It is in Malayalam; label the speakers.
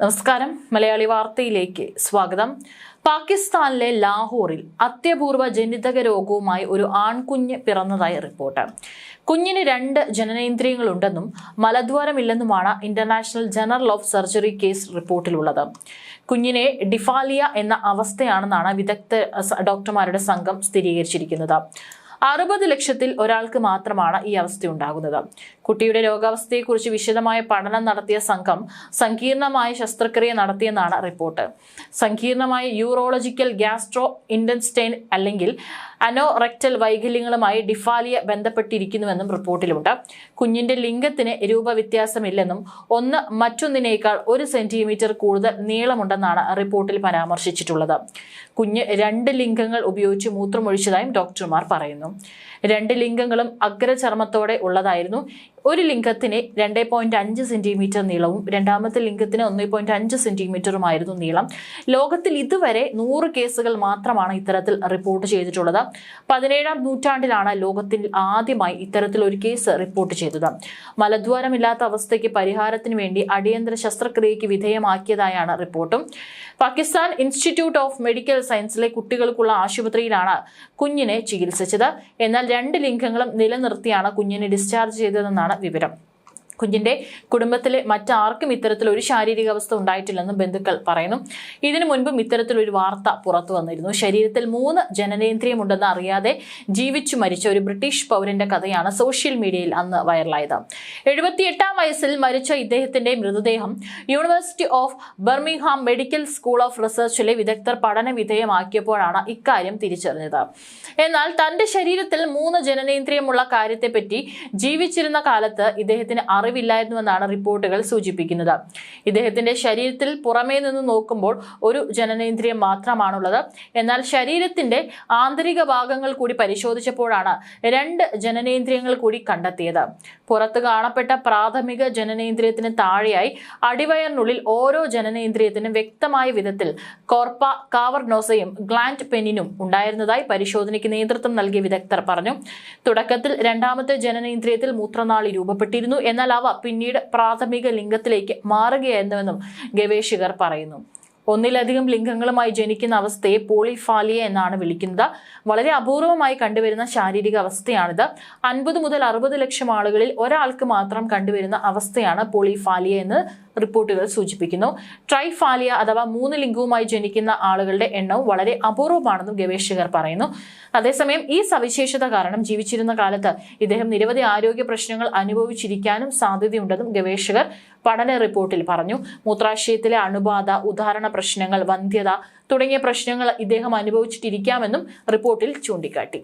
Speaker 1: നമസ്കാരം, മലയാളി വാർത്തയിലേക്ക് സ്വാഗതം. പാകിസ്ഥാനിലെ ലാഹോറിൽ അത്യപൂർവ ജനിതക രോഗവുമായി ഒരു ആൺകുഞ്ഞ് പിറന്നതായി റിപ്പോർട്ട്. കുഞ്ഞിന് 2 ജനനേന്ദ്രിയങ്ങളുണ്ടെന്നും മലദ്വാരമില്ലെന്നുമാണ് international journal of surgery case റിപ്പോർട്ടിലുള്ളത്. കുഞ്ഞിനെ ഡിഫാലിയ എന്ന അവസ്ഥയാണെന്നാണ് വിദഗ്ധ ഡോക്ടർമാരുടെ സംഘം സ്ഥിരീകരിച്ചിരിക്കുന്നത്. 60 ലക്ഷത്തിൽ ഒരാൾക്ക് മാത്രമാണ് ഈ അവസ്ഥയുണ്ടാകുന്നത്. കുട്ടിയുടെ രോഗാവസ്ഥയെക്കുറിച്ച് വിശദമായ പഠനം നടത്തിയ സംഘം സങ്കീർണമായ ശസ്ത്രക്രിയ നടത്തിയെന്നാണ് റിപ്പോർട്ട്. സങ്കീർണമായ യൂറോളജിക്കൽ ഗ്യാസ്ട്രോ ഇൻറ്റസ്റ്റൈൻ അല്ലെങ്കിൽ അനോറെക്ടൽ വൈകല്യങ്ങളുമായി ഡിഫാലിയ ബന്ധപ്പെട്ടിരിക്കുന്നുവെന്നും റിപ്പോർട്ടിലുണ്ട്. കുഞ്ഞിന്റെ ലിംഗത്തിന് രൂപവ്യത്യാസമില്ലെന്നും ഒന്ന് മറ്റൊന്നിനേക്കാൾ 1 സെന്റിമീറ്റർ കൂടുതൽ നീളമുണ്ടെന്നാണ് റിപ്പോർട്ടിൽ പരാമർശിച്ചിട്ടുള്ളത്. കുഞ്ഞ് 2 ലിംഗങ്ങൾ ഉപയോഗിച്ച് മൂത്രമൊഴിച്ചതായും ഡോക്ടർമാർ പറയുന്നു. 2 ലിംഗങ്ങളും അഗ്രചർമ്മത്തോടെ ഉള്ളതായിരുന്നു. ഒരു ലിംഗത്തിന് 2.5 സെന്റിമീറ്റർ നീളവും രണ്ടാമത്തെ ലിംഗത്തിന് 1.5 സെന്റിമീറ്ററുമായിരുന്നു നീളം. ലോകത്തിൽ ഇതുവരെ 100 കേസുകൾ മാത്രമാണ് ഇത്തരത്തിൽ റിപ്പോർട്ട് ചെയ്തിട്ടുള്ളത്. 17-ാം നൂറ്റാണ്ടിലാണ് ലോകത്തിൽ ആദ്യമായി ഇത്തരത്തിൽ ഒരു കേസ് റിപ്പോർട്ട് ചെയ്തത്. മലദ്വാരമില്ലാത്ത അവസ്ഥയ്ക്ക് പരിഹാരത്തിന് വേണ്ടി അടിയന്തര ശസ്ത്രക്രിയയ്ക്ക് വിധേയമാക്കിയതായാണ് റിപ്പോർട്ടും. പാകിസ്ഥാൻ ഇൻസ്റ്റിറ്റ്യൂട്ട് ഓഫ് മെഡിക്കൽ സയൻസിലെ കുട്ടികൾക്കുള്ള ആശുപത്രിയിലാണ് കുഞ്ഞിനെ ചികിത്സിച്ചത്. എന്നാൽ 2 ലിംഗങ്ങളും നിലനിർത്തിയാണ് കുഞ്ഞിനെ ഡിസ്ചാർജ് ചെയ്തതെന്നാണ് വിവരം. കുഞ്ഞിന്റെ കുടുംബത്തിലെ മറ്റാർക്കും ഇത്തരത്തിലൊരു ശാരീരികാവസ്ഥ ഉണ്ടായിട്ടില്ലെന്നും ബന്ധുക്കൾ പറയുന്നു. ഇതിനു മുൻപും ഇത്തരത്തിലൊരു വാർത്ത പുറത്തു വന്നിരുന്നു. ശരീരത്തിൽ 3 ജനനേന്ദ്രിയമുണ്ടെന്ന് അറിയാതെ ജീവിച്ചു മരിച്ച ഒരു ബ്രിട്ടീഷ് പൗരന്റെ കഥയാണ് സോഷ്യൽ മീഡിയയിൽ അന്ന് വൈറലായത്. 78-ാം വയസ്സിൽ മരിച്ച ഇദ്ദേഹത്തിന്റെ മൃതദേഹം university of Birmingham medical school of റിസർച്ചിലെ വിദഗ്ധർ പഠന വിധേയമാക്കിയപ്പോഴാണ് ഇക്കാര്യം തിരിച്ചറിഞ്ഞത്. എന്നാൽ തന്റെ ശരീരത്തിൽ 3 ജനനേന്ദ്രിയമുള്ള കാര്യത്തെപ്പറ്റി ജീവിച്ചിരുന്ന കാലത്ത് ഇദ്ദേഹത്തിന് അറിവില്ലായിരുന്നുവെന്നാണ് റിപ്പോർട്ടുകൾ സൂചിപ്പിക്കുന്നത്. ഇദ്ദേഹത്തിന്റെ ശരീരത്തിൽ പുറമേ നിന്ന് നോക്കുമ്പോൾ ഒരു ജനനേന്ദ്രിയം മാത്രമാണുള്ളത്. എന്നാൽ ശരീരത്തിന്റെ ആന്തരിക ഭാഗങ്ങൾ കൂടി പരിശോധിച്ചപ്പോഴാണ് 2 ജനനേന്ദ്രിയങ്ങൾ കൂടി കണ്ടെത്തിയത്. പുറത്ത് കാണപ്പെട്ട പ്രാഥമിക ജനനേന്ദ്രിയത്തിന് താഴെയായി അടിവയറിനുള്ളിൽ ഓരോ ജനനേന്ദ്രിയത്തിനും വ്യക്തമായ വിധത്തിൽ കോർപ്പ കാവർനോസയും ഗ്ലാൻഡ് പെനിനും ഉണ്ടായിരുന്നതായി പരിശോധനയ്ക്ക് നേതൃത്വം നൽകിയ വിദഗ്ധർ പറഞ്ഞു. തുടക്കത്തിൽ രണ്ടാമത്തെ ജനനേന്ദ്രിയത്തിൽ മൂത്രനാളി രൂപപ്പെട്ടിരുന്നു. എന്നാൽ അവ പിന്നീട് പ്രാഥമിക ലിംഗത്തിലേക്ക് മാറുകയായിരുന്നുവെന്നും ഗവേഷകർ പറയുന്നു. ഒന്നിലധികം ലിംഗങ്ങളുമായി ജനിക്കുന്ന അവസ്ഥയെ പോളിഫാലിയ എന്നാണ് വിളിക്കുന്നത്. വളരെ അപൂർവമായി കണ്ടുവരുന്ന ശാരീരിക അവസ്ഥയാണിത്. 50 മുതൽ 60 ലക്ഷം ആളുകളിൽ ഒരാൾക്ക് മാത്രം കണ്ടുവരുന്ന അവസ്ഥയാണ് പോളിഫാലിയ എന്ന് റിപ്പോർട്ടുകൾ സൂചിപ്പിക്കുന്നു. ട്രൈഫാലിയ അഥവാ 3 ലിംഗവുമായി ജനിക്കുന്ന ആളുകളുടെ എണ്ണവും വളരെ അപൂർവമാണെന്നും ഗവേഷകർ പറയുന്നു. അതേസമയം ഈ സവിശേഷത കാരണം ജീവിച്ചിരുന്ന കാലത്ത് ഇദ്ദേഹം നിരവധി ആരോഗ്യ പ്രശ്നങ്ങൾ അനുഭവിച്ചിരിക്കാനും സാധ്യതയുണ്ടെന്നും ഗവേഷകർ പഠന റിപ്പോർട്ടിൽ പറഞ്ഞു. മൂത്രാശയത്തിലെ അണുബാധ, ഉദാഹരണ പ്രശ്നങ്ങൾ, വന്ധ്യത തുടങ്ങിയ പ്രശ്നങ്ങൾ ഇദ്ദേഹം അനുഭവിച്ചിട്ടിരിക്കാമെന്നും റിപ്പോർട്ടിൽ ചൂണ്ടിക്കാട്ടി.